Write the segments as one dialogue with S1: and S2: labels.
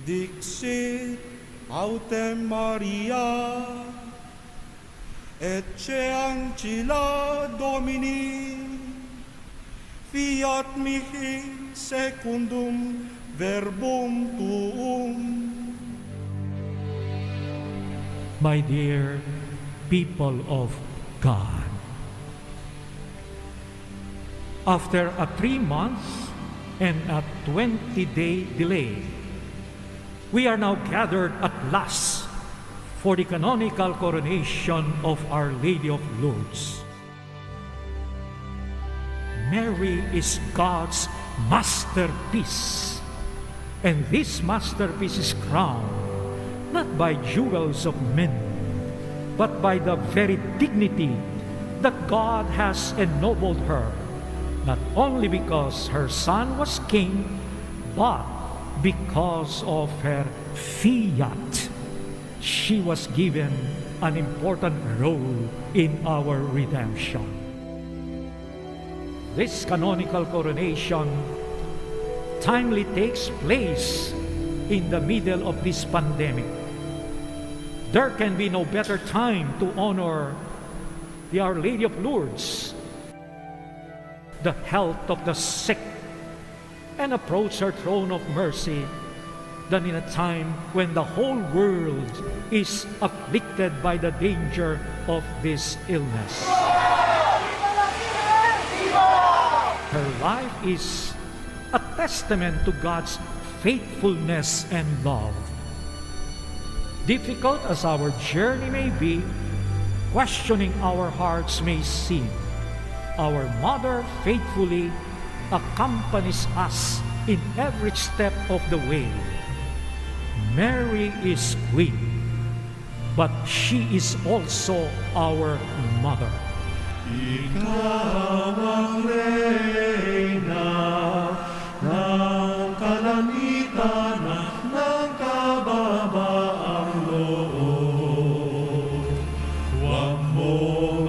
S1: Dixit autem Maria, ecce ancilla Domini, fiat mihi secundum verbum tuum.
S2: My dear people of God, after a 3 months and a 20-day delay, we are now gathered at last for the canonical coronation of Our Lady of Lourdes. Mary is God's masterpiece, and this masterpiece is crowned not by jewels of men, but by the very dignity that God has ennobled her, not only because her son was king, but because of her fiat. She was given an important role in our redemption. This canonical coronation timely takes place in the middle of this pandemic. There can be no better time to honor the Our Lady of Lourdes, the health of the sick, and approach her throne of mercy than in a time when the whole world is afflicted by the danger of this illness. Her life is a testament to God's faithfulness and love. Difficult as our journey may be, questioning our hearts may seem, our Mother faithfully accompanies us in every step of the way. Mary is Queen, but she is also our Mother.
S1: Ikaw ang Reyna ng kalangitan ng kababaang loob. Huwag mo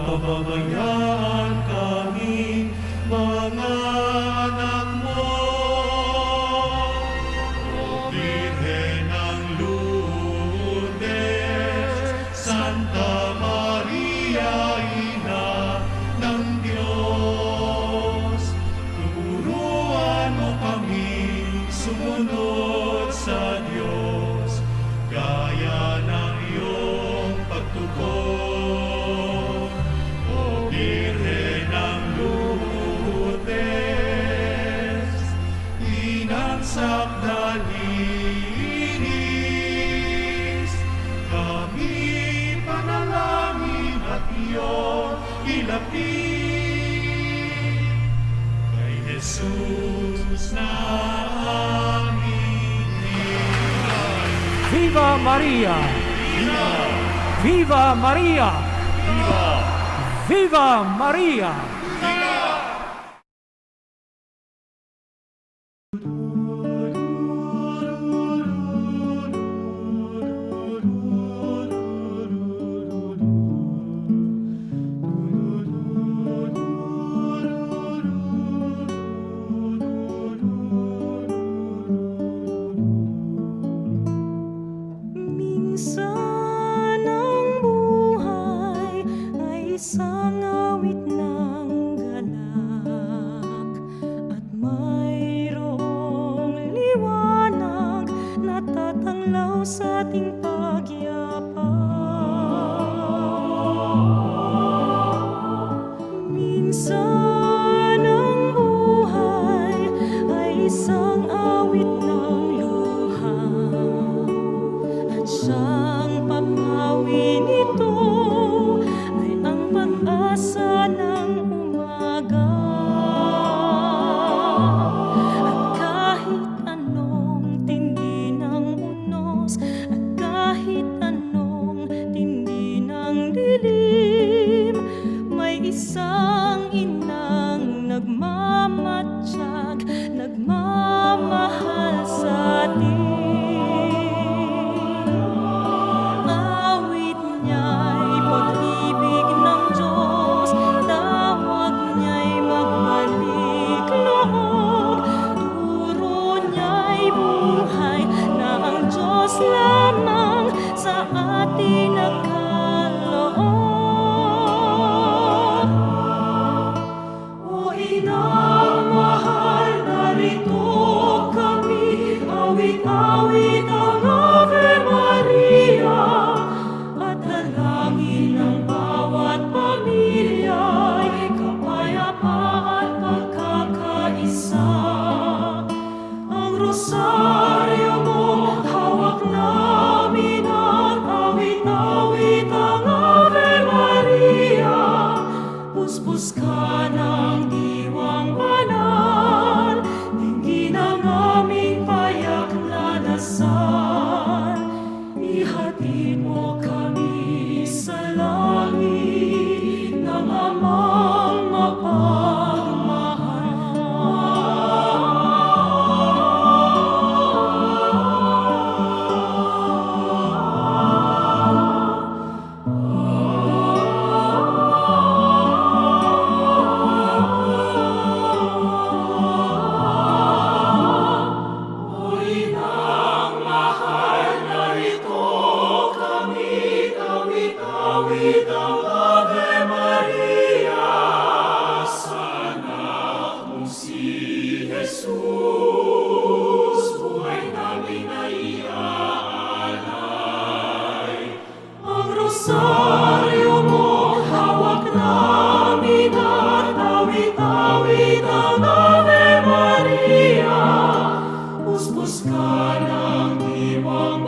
S1: pababayaan kami, mga anak mo. O Birhen ng Lourdes, Santa Maria, Ina ng Diyos, turuan mo kami sumunod sa Diyos, gaya ng iyong pagtugon. O Birhen ng Lourdes, Inang Sagdalinis, kami panalangin at iyong ilapit. Kay Jesus na aming nilay.
S2: Viva Maria!
S1: Viva!
S2: Viva Maria!
S1: Viva!
S2: Viva Maria!
S3: Minsan ang buhay ay isang awit ng galak, at mayroong liwanag na tatanglaw sa ating pagyapak. Minsan ang buhay ay isang awit ng luha, at siyang paghawi nito ay ang pag-asa ng umaga. At kahit anong tindi ng unos, at kahit awit-awit ang Ave Maria, at dalangin ng bawat pamilya'y kapayapaan pagkakaisa. Ang rosaryo mo hawak namin at awit-awit ang Ave Maria, puspos ka ng diwang banal, dinggin ang aming payak na dasal. Ihatid mo kami sa langit ng amang awit ang Ave Maria, sa anak mong si Jesus, buhay namin ay iaalay. Ang rosaryo mo hawak namin at awit-awit ang Ave Maria, puspos ka ng diwang